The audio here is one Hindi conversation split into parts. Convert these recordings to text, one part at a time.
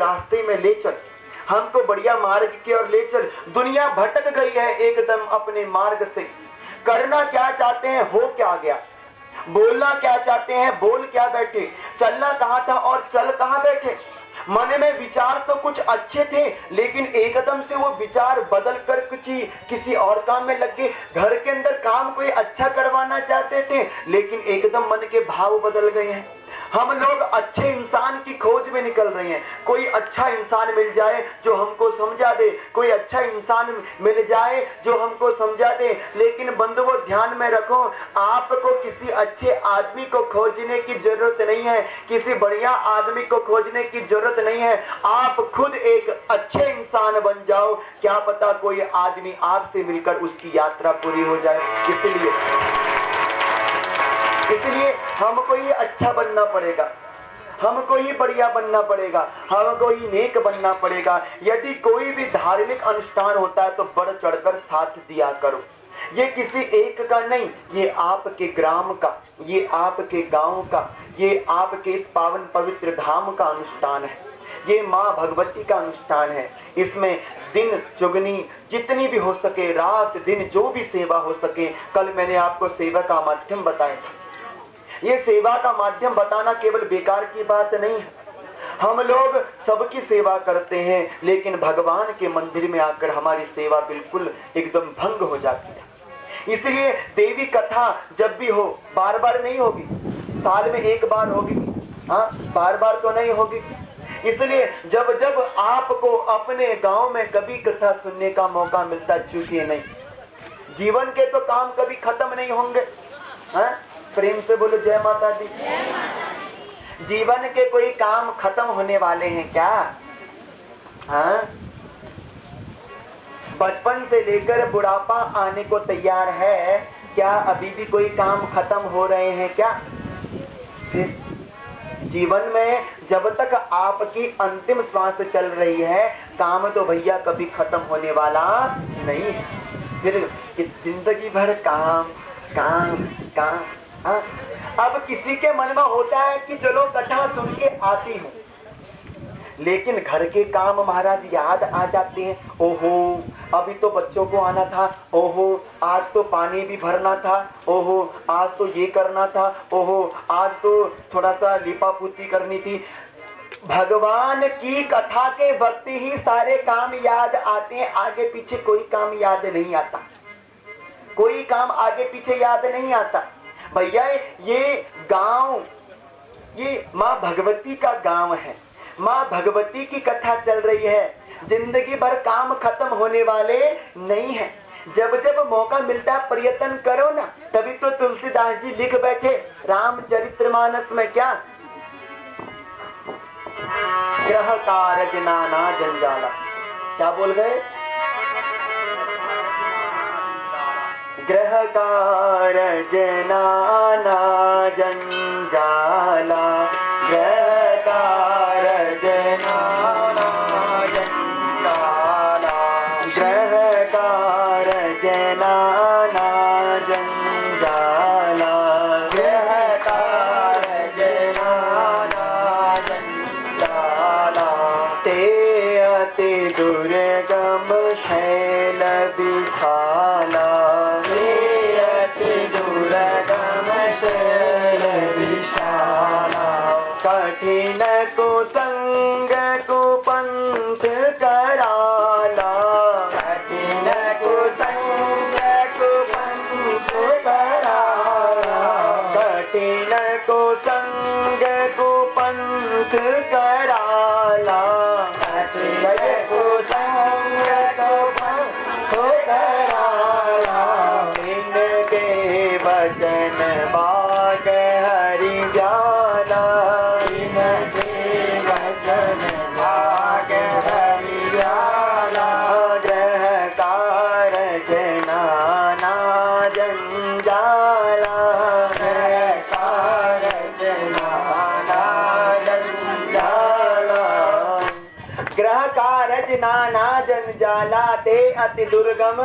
रास्ते में ले चल, हमको बढ़िया मार्ग की ओर ले चल। दुनिया भटक गई है एकदम अपने मार्ग से। करना क्या चाहते हैं हो क्या गया, बोलना क्या चाहते हैं बोल क्या बैठे, चलना कहाँ था और चल कहाँ बैठे। मन में विचार तो कुछ अच्छे थे, लेकिन एकदम से वो विचार बदल कर किसी और काम में लग गए। घर के अंदर काम कोई अच्छा करवाना चाहते थे, लेकिन एकदम मन के भाव बदल गए हैं। हम लोग अच्छे इंसान की खोज में निकल रहे हैं। कोई अच्छा इंसान मिल जाए जो हमको समझा दे, कोई अच्छा इंसान मिल जाए जो हमको समझा दे। लेकिन बंधुओं ध्यान में रखो, आपको किसी अच्छे आदमी को खोजने की जरूरत नहीं है, किसी बढ़िया आदमी को खोजने की जरूरत नहीं है। आप खुद एक अच्छे इंसान बन जाओ, क्या पता कोई आदमी आपसे मिलकर उसकी यात्रा पूरी हो जाए। इसलिए हमको ही अच्छा बनना पड़ेगा, हमको ही बढ़िया बनना पड़ेगा, हमको ही नेक बनना पड़ेगा। यदि कोई भी धार्मिक अनुष्ठान होता है तो बढ़ चढ़कर साथ दिया करो। ये किसी एक का नहीं, ये आपके ग्राम का, ये आपके गांव का, ये आपके इस पावन पवित्र धाम का अनुष्ठान है। ये माँ भगवती का अनुष्ठान है। इसमें दिन चुगनी जितनी भी हो सके, रात दिन जो भी सेवा हो सके। कल मैंने आपको सेवा का माध्यम बताया था। ये सेवा का माध्यम बताना केवल बेकार की बात नहीं है। हम लोग सबकी सेवा करते हैं, लेकिन भगवान के मंदिर में आकर हमारी सेवा बिल्कुल एकदम भंग हो जाती है। इसलिए देवी कथा जब भी हो, बार बार नहीं होगी, साल में एक बार होगी, हाँ बार बार तो नहीं होगी। इसलिए जब जब आपको अपने गांव में कभी कथा सुनने का मौका मिलता, चूकिए नहीं। जीवन के तो काम कभी खत्म नहीं होंगे, हाँ प्रेम से बोलो जय माता दी। जीवन के कोई काम खत्म होने वाले हैं क्या? हाँ, बचपन से लेकर बुढ़ापा आने को तैयार है, क्या अभी भी कोई काम खत्म हो रहे हैं क्या? फिर जीवन में जब तक आपकी अंतिम श्वास चल रही है, काम तो भैया कभी खत्म होने वाला नहीं है। फिर जिंदगी भर काम काम काम। हाँ? अब किसी के मन में होता है कि चलो कथा सुन के आती हूँ, लेकिन घर के काम महाराज याद आ जाते हैं। ओहो अभी तो बच्चों को आना था, ओहो आज तो पानी भी भरना था, ओहो आज तो ये करना था, ओहो आज तो थोड़ा सा लिपा पुती करनी थी। भगवान की कथा के वक्त ही सारे काम याद आते हैं, आगे पीछे कोई काम याद नहीं आता, कोई काम आगे पीछे याद नहीं आता। भैया ये गांव, ये माँ भगवती का गांव है, माँ भगवती की कथा चल रही है। जिंदगी भर काम खत्म होने वाले नहीं है। जब जब मौका मिलता है प्रयत्न करो ना। तभी तो तुलसीदास जी लिख बैठे रामचरितमानस में, क्या ग्रह कारज नाना जंजाला, क्या बोल गए? ग्रह कारज नाना जंजाला, ग्रह कारज नाना जंजाला, ग्रह कारज नाना जंजाला, ग्रह कारज नाना जंजाला। ते अति दुर्गम शैल विशाला, कठिन कुसंग कुपंथ कराला, कठिन कुसंग कुपंथ कराला, कठिन कुसंग कुपंथ कराला, कठिन कुसंग कुपंथ कराला। इनके वचन बाग हरि ज्ञाना, ग्रह कारज नाना जंजाला, ग्रह कारज नाना जंजाला, ग्रह कारज नाना जंजाला। ते अति दुर्गम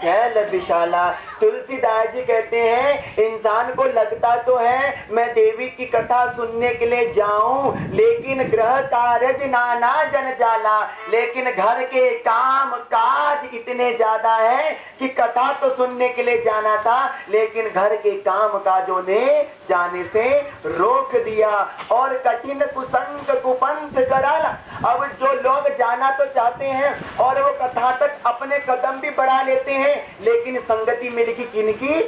छैल विशाला। तुलसीदास जी कहते हैं इंसान को लगता तो है मैं देवी की कथा सुनने के लिए जाऊं, लेकिन गृह कारज नाना जन जाला, लेकिन घर के काम काज इतने ज्यादा है कि कथा तो सुनने के लिए जाना था, लेकिन घर के काम काजों ने जाने से रोक दिया। और कठिन कुसंग कुपंथ कराला। अब जो लोग जाना तो चाहते हैं और वो कथा तक अपने कदम भी बढ़ा लेते हैं, लेकिन संगति मिल गई किनकी?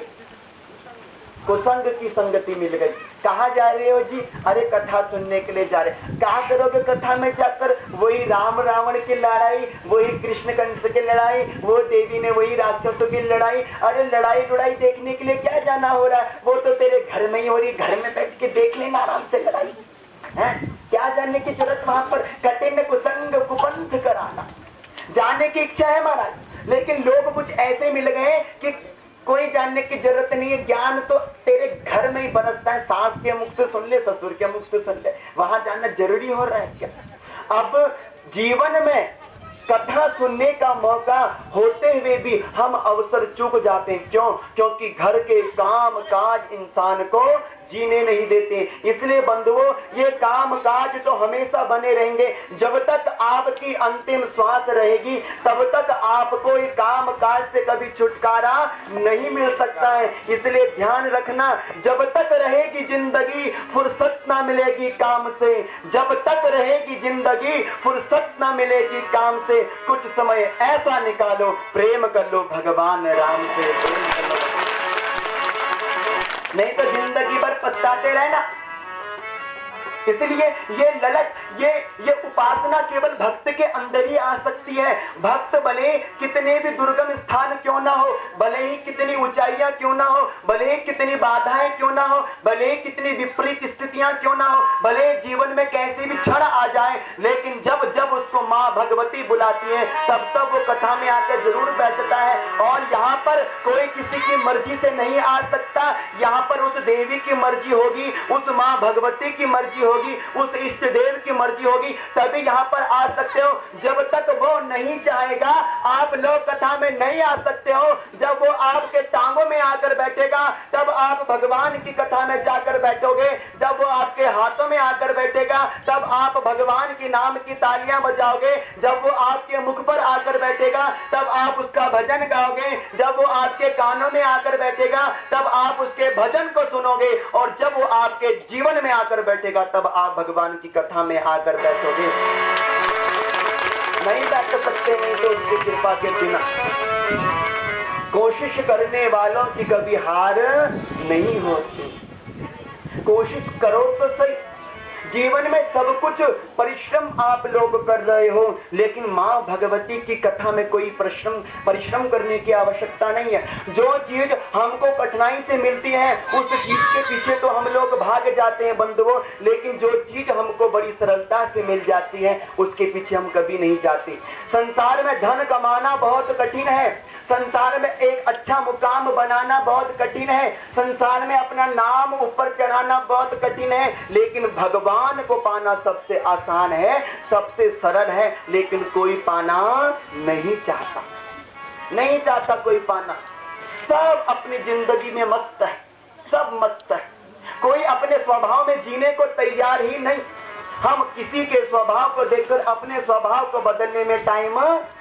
कुसंग की संगति मिल गई। कहाँ जा रहे हो जी? अरे कथा सुनने के लिए जा रहे। कहा करोगे कथा में जाकर? वही राम रावण की लड़ाई, वही कृष्ण कंस की लड़ाई, वो देवी ने वही राक्षसों की लड़ाई। अरे लड़ाई लड़ाई देखने के लिए क्या जाना हो रहा है? वो तो तेरे घर में ही हो रही, घर में बैठ के देख लेना आराम से लड़ाई है। क्या जानने की जरूरत वहां पर? कठिन कुसंग कुपंथ कराना। जाने की इच्छा है महाराज, लेकिन लोग कुछ ऐसे मिल गए कि कोई जानने की जरूरत नहीं है। ज्ञान तो तेरे घर में ही बरसता है, सास के मुख से सुन ले, ससुर के मुख से सुन ले, वहां जाना जरूरी हो रहा है क्या? अब जीवन में कथा सुनने का मौका होते हुए भी हम अवसर चूक जाते हैं। क्यों? क्योंकि घर के काम काज इंसान को जीने नहीं देते। इसलिए बंधुओं, ये काम काज तो हमेशा बने रहेंगे। जब तक आपकी अंतिम श्वास रहेगी तब तक आपको ये काम काज से कभी छुटकारा नहीं मिल सकता है। इसलिए ध्यान रखना, जब तक रहेगी जिंदगी फुर्सत ना मिलेगी काम से। जब तक रहेगी जिंदगी फुर्सत ना मिलेगी काम से। कुछ समय ऐसा निकालो, प्रेम कर लो भगवान राम से, प्रेम कर लो, नहीं तो जिंदगी भर पछताते रहना। इसलिए ये ललक, ये उपासना केवल भक्त के अंदर ही आ सकती है। भक्त भले कितने भी दुर्गम स्थान क्यों ना हो, भले ही कितनी ऊंचाइयां क्यों ना हो, भले ही कितनी बाधाएं क्यों ना हो, भले ही कितनी विपरीत स्थितियां क्यों ना हो, भले जीवन में कैसे भी क्षण आ जाए, लेकिन जब जब उसको माँ भगवती बुलाती है तब तब वो कथा में आकर जरूर बैठता है। और यहाँ पर कोई किसी की मर्जी से नहीं आ सकता, यहाँ पर उस देवी की मर्जी होगी, उस माँ भगवती की मर्जी होगी, उस इष्ट देव की मर्जी होगी, तभी यहाँ पर आ सकते हो। जब तक वो नहीं चाहेगा आप लोग कथा में नहीं आ सकते हो। जब वो आपके टांगों में आकर बैठेगा तब आप भगवान की कथा में जाकर बैठोगे। जब वो आपके हाथों में आकर बैठेगा तब आप भगवान के नाम की तालियां बजाओगे। जब वो आपके मुख पर आकर बैठेगा तब आप उसका भजन गाओगे। जब वो आपके कानों में आकर बैठेगा तब आप उसके भजन को सुनोगे। और जब वो आपके जीवन में आकर बैठेगा तब आप भगवान की कथा में आकर बैठोगे। नहीं बैठ सकते, नहीं तो उसकी कृपा के बिना। कोशिश करने वालों की कभी हार नहीं होती। कोशिश करो तो सही। जीवन में सब कुछ परिश्रम आप लोग कर रहे हो, लेकिन माँ भगवती की कथा में कोई परिश्रम करने की आवश्यकता नहीं है। जो चीज हमको कठिनाई से मिलती है उस चीज के पीछे तो हम लोग भाग जाते हैं बंधुओं, लेकिन जो चीज हमको बड़ी सरलता से मिल जाती है उसके पीछे हम कभी नहीं जाते। संसार में धन कमाना बहुत कठिन है, संसार में एक अच्छा मुकाम बनाना बहुत कठिन है, संसार में अपना नाम ऊपर चढ़ाना बहुत कठिन है, लेकिन भगवान को पाना सबसे आसान है, सबसे सरल है। लेकिन कोई पाना नहीं चाहता, नहीं चाहता कोई पाना। सब अपनी जिंदगी में मस्त है, सब मस्त है, कोई अपने स्वभाव में जीने को तैयार ही नहीं। हम किसी के स्वभाव को देखकर अपने स्वभाव को बदलने में टाइम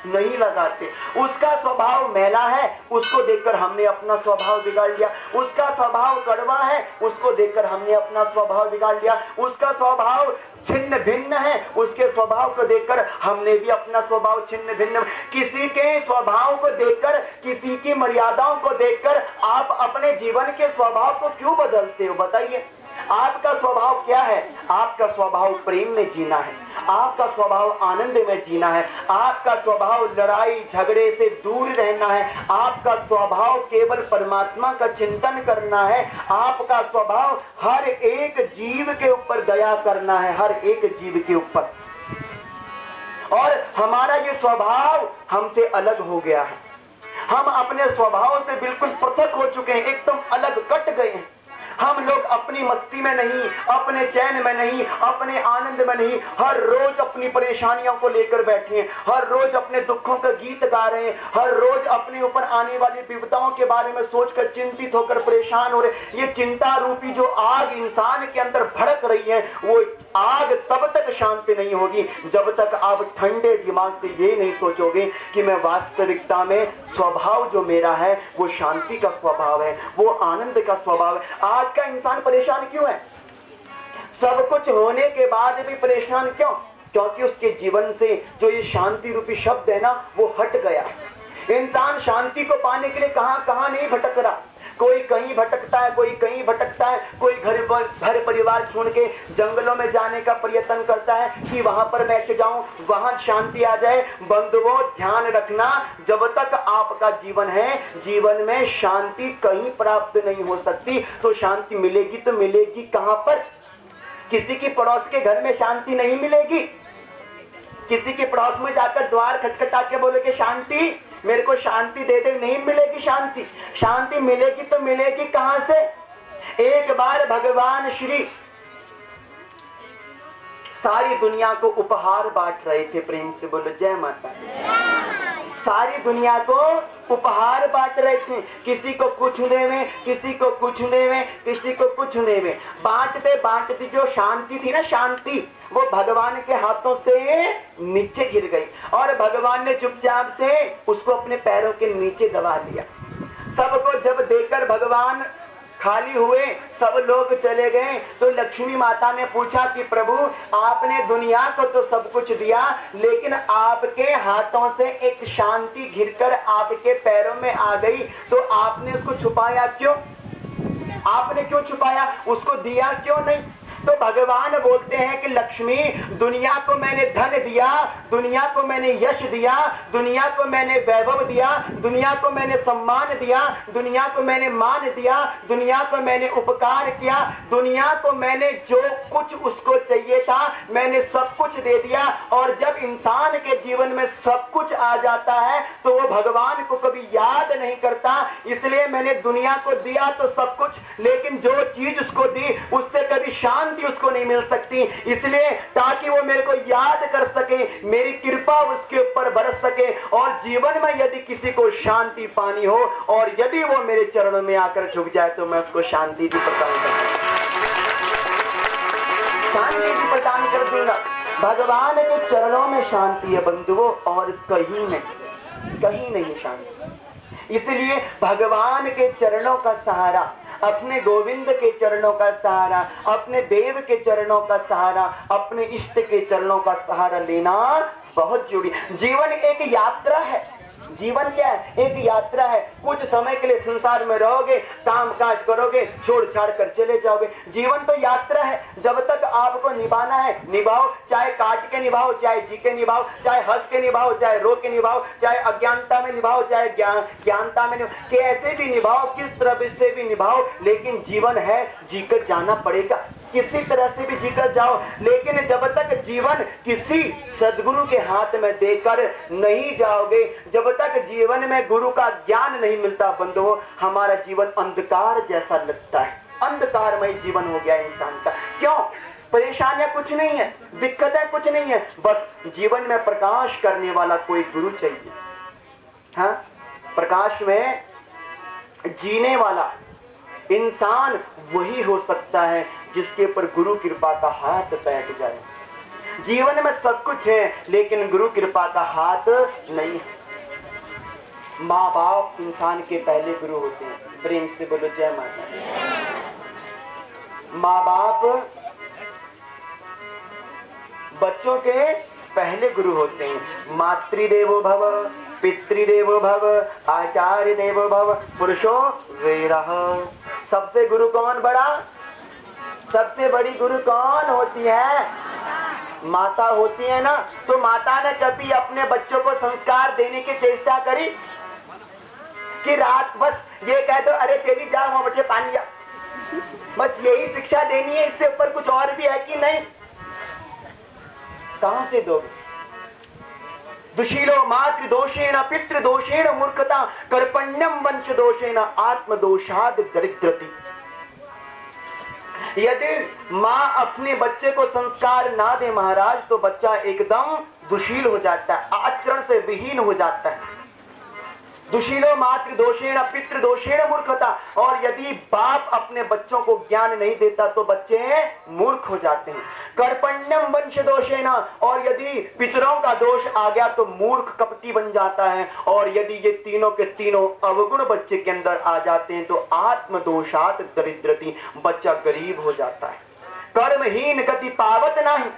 नहीं लगाते। उसका स्वभाव मैला है, उसको देखकर हमने अपना स्वभाव बिगाड़ लिया। उसका स्वभाव कड़वा है, उसको देखकर हमने अपना स्वभाव बिगाड़ लिया। उसका स्वभाव छिन्न भिन्न है, उसके स्वभाव को देखकर हमने भी अपना स्वभाव छिन्न भिन्न। किसी के स्वभाव को देखकर, किसी की मर्यादाओं को देखकर आप अपने जीवन के स्वभाव को क्यों बदलते हो? बताइए, आपका स्वभाव क्या है? आपका स्वभाव प्रेम में जीना है, आपका स्वभाव आनंद में जीना है, आपका स्वभाव लड़ाई झगड़े से दूर रहना है, आपका स्वभाव केवल परमात्मा का चिंतन करना है, आपका स्वभाव हर एक जीव के ऊपर दया करना है, हर एक जीव के ऊपर। और हमारा ये स्वभाव हमसे अलग हो गया है, हम अपने स्वभाव से बिल्कुल पृथक हो चुके हैं, एकदम अलग कट गए हैं। हम लोग अपनी मस्ती में नहीं, अपने चैन में नहीं, अपने आनंद में नहीं, हर रोज अपनी परेशानियों को लेकर बैठे हैं, हर रोज अपने दुखों का गीत गा रहे हैं, हर रोज अपने ऊपर आने वाली विपदाओं के बारे में सोचकर चिंतित होकर परेशान हो रहे। ये चिंता रूपी जो आग इंसान के अंदर भड़क रही है, वो आग तब तक शांत नहीं होगी जब तक आप ठंडे दिमाग से ये नहीं सोचोगे कि मैं वास्तविकता में स्वभाव जो मेरा है वो शांति का स्वभाव है, वो आनंद का स्वभाव है। आज का इंसान परेशान क्यों है? सब कुछ होने के बाद भी परेशान क्यों? क्योंकि उसके जीवन से जो ये शांति रूपी शब्द है ना, वो हट गया। इंसान शांति को पाने के लिए कहां कहां नहीं भटक रहा। कोई कहीं भटकता है, कोई कहीं भटकता है, कोई घर परिवार छोड़ के जंगलों में जाने का प्रयत्न करता है कि वहां पर बैठ जाऊं, वहां शांति आ जाए। बंधुओं, ध्यान रखना, जब तक आपका जीवन है, जीवन में शांति कहीं प्राप्त नहीं हो सकती। तो शांति मिलेगी तो मिलेगी कहां पर? किसी की पड़ोस के घर में शांति नहीं मिलेगी। किसी के पड़ोस में जाकर द्वार खटखटा के बोले कि शांति, मेरे को शांति दे दे, नहीं मिलेगी शांति। शांति मिलेगी तो मिलेगी कहां से? एक बार भगवान श्री सारी दुनिया को उपहार बांट रहे थे। प्रेम से बोलो जय माता। सारी दुनिया को उपहार बांट रहे थे, किसी को कुछ देवे, किसी को कुछ देवे, किसी को कुछ देवे। बांटते बांटते जो शांति थी ना, शांति, वो भगवान के हाथों से नीचे गिर गई और भगवान ने चुपचाप से उसको अपने पैरों के नीचे दबा लिया। सबको जब देखकर भगवान खाली हुए, सब लोग चले गए, तो लक्ष्मी माता ने पूछा कि प्रभु, आपने दुनिया को तो सब कुछ दिया, लेकिन आपके हाथों से एक शांति घिरकर आपके पैरों में आ गई, तो आपने उसको छुपाया क्यों? आपने क्यों छुपाया? उसको दिया क्यों नहीं? तो भगवान बोलते हैं कि लक्ष्मी, दुनिया को मैंने धन दिया, दुनिया को मैंने यश दिया, दुनिया को मैंने वैभव दिया, दुनिया को मैंने सम्मान दिया, दुनिया को मैंने मान दिया, दुनिया को मैंने उपकार किया, दुनिया को मैंने जो कुछ उसको चाहिए था मैंने सब कुछ दे दिया। और जब इंसान के जीवन में सब कुछ आ जाता है तो वो भगवान को कभी याद नहीं करता। इसलिए मैंने दुनिया को दिया तो सब कुछ, लेकिन जो चीज उसको दी उससे कभी शांति उसको नहीं मिल सकती। इसलिए ताकि वो मेरे को याद कर सके, मेरी कृपा उसके ऊपर बरस सके, और जीवन में यदि किसी को शांति पानी हो और यदि वो मेरे चरणों में आकर झुक जाए तो मैं उसको शांति भी प्रदान कर दूंगा, शांति भी प्रदान कर दूंगा। भगवान के चरणों में शांति है बंधुओं, और कहीं नहीं, कहीं नहीं शांति। इसलिए भगवान के चरणों का सहारा, अपने गोविंद के चरणों का सहारा, अपने देव के चरणों का सहारा, अपने इष्ट के चरणों का सहारा लेना बहुत जरूरी। जीवन एक यात्रा है। जीवन क्या है? एक यात्रा है। कुछ समय के लिए संसार में रहोगे, काम काज करोगे, छोड़ छाड़ कर चले जाओगे। जीवन तो यात्रा है। जब तक आपको निभाना है निभाओ, चाहे काट के निभाओ, चाहे जी के निभाओ, चाहे हंस के निभाओ, चाहे रो के निभाओ, चाहे अज्ञानता में निभाओ, चाहे ज्ञानता में निभाओ, कैसे भी निभाओ, किस तरह से भी निभाओ, लेकिन जीवन है, जीकर जाना पड़ेगा। किसी तरह से भी जीकर जाओ, लेकिन जब तक जीवन किसी सद्गुरु के हाथ में देकर नहीं जाओगे, जब तक जीवन में गुरु का ज्ञान नहीं मिलता बंधुओं, हमारा जीवन अंधकार जैसा लगता है। अंधकारमय जीवन हो गया इंसान का। क्यों? परेशानियां कुछ नहीं है, दिक्कतें कुछ नहीं है, बस जीवन में प्रकाश करने वाला कोई गुरु चाहिए। हाँ, प्रकाश में जीने वाला इंसान वही हो सकता है जिसके ऊपर गुरु कृपा का हाथ बैठ जाए। जीवन में सब कुछ है, लेकिन गुरु कृपा का हाथ नहीं है। माँ बाप इंसान के पहले गुरु होते हैं। प्रेम से बोलो जय माता। माँ बाप बच्चों के पहले गुरु होते हैं। मातृदेवो भव, पितृदेवो भव, आचार्य देवो भव, पुरुषो वीरः। सबसे गुरु कौन बड़ा? सबसे बड़ी गुरु कौन होती है? माता होती है ना। तो माता ने कभी अपने बच्चों को संस्कार देने की चेष्टा करी कि रात बस ये कह दो, अरे चली जाओ वहां बैठे पानी जा, बस यही शिक्षा देनी है, इससे ऊपर कुछ और भी है कि नहीं? कहां से दोगे? दुशीलो मातृ दोषेण पितृ दोषेण मूर्खता कर्पण्यम वंश दोषेण आत्म दोषाद दरिद्रति। यदि माँ अपने बच्चे को संस्कार ना दे महाराज, तो बच्चा एकदम दुशील हो जाता है, आचरण से विहीन हो जाता है। दुशीलो मातृ दोषेण पितृ दोषेण मूर्खता। और यदि बाप अपने बच्चों को ज्ञान नहीं देता तो बच्चे मूर्ख हो जाते हैं। कर्पण्यम वंश दोषेण, और यदि पितरों का दोष आ गया तो मूर्ख कपटी बन जाता है। और यदि ये तीनों के तीनों अवगुण बच्चे के अंदर आ जाते हैं तो आत्मदोषात दरिद्रति, बच्चा गरीब हो जाता है। कर्महीन गति पावत नहीं,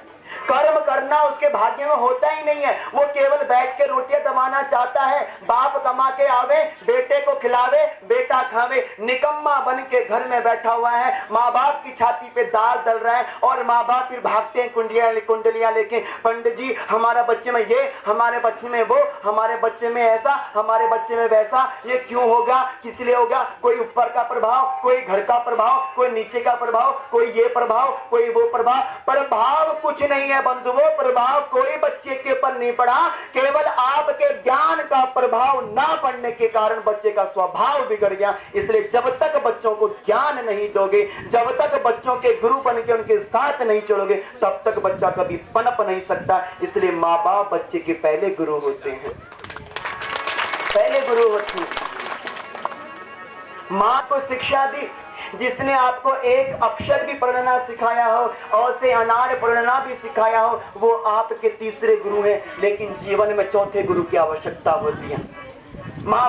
कर्म करना उसके भाग्य में होता ही नहीं है। वो केवल बैठ के रोटियां दबाना चाहता है। बाप कमा के आवे, बेटे को खिलावे, बेटा खावे। निकम्मा बन के घर में बैठा हुआ है, माँ बाप की छाती पे दाल दल रहा है, और माँ बाप फिर भागते हैं कुंडलियां लेके, पंडित जी हमारा बच्चे में ये, हमारे बच्चे में वो, हमारे बच्चे में ऐसा, हमारे बच्चे में वैसा, ये क्यों होगा, किस लिए होगा। कोई ऊपर का प्रभाव, कोई घर का प्रभाव, कोई नीचे का प्रभाव, कोई ये प्रभाव, कोई वो प्रभाव। प्रभाव कुछ नहीं है बंधुओं, प्रभाव कोई बच्चे के ऊपर नहीं पड़ा, केवल आपके ज्ञान का प्रभाव ना पड़ने के कारण बच्चे का स्वभाव बिगड़ गया। इसलिए जब तक बच्चों को ज्ञान नहीं दोगे, जब तक बच्चों के गुरु बन के उनके साथ नहीं चलोगे, तब तक बच्चा कभी पनप नहीं सकता। इसलिए माँ बाप बच्चे के पहले गुरु होते हैं, पहले गुरु होते हैं। माँ को शिक्षा दी, जिसने आपको एक अक्षर भी पढ़ना सिखाया हो और से अनार पढ़ना भी सिखाया हो, वो आपके तीसरे गुरु हैं। लेकिन जीवन में चौथे गुरु की आवश्यकता होती है। माँ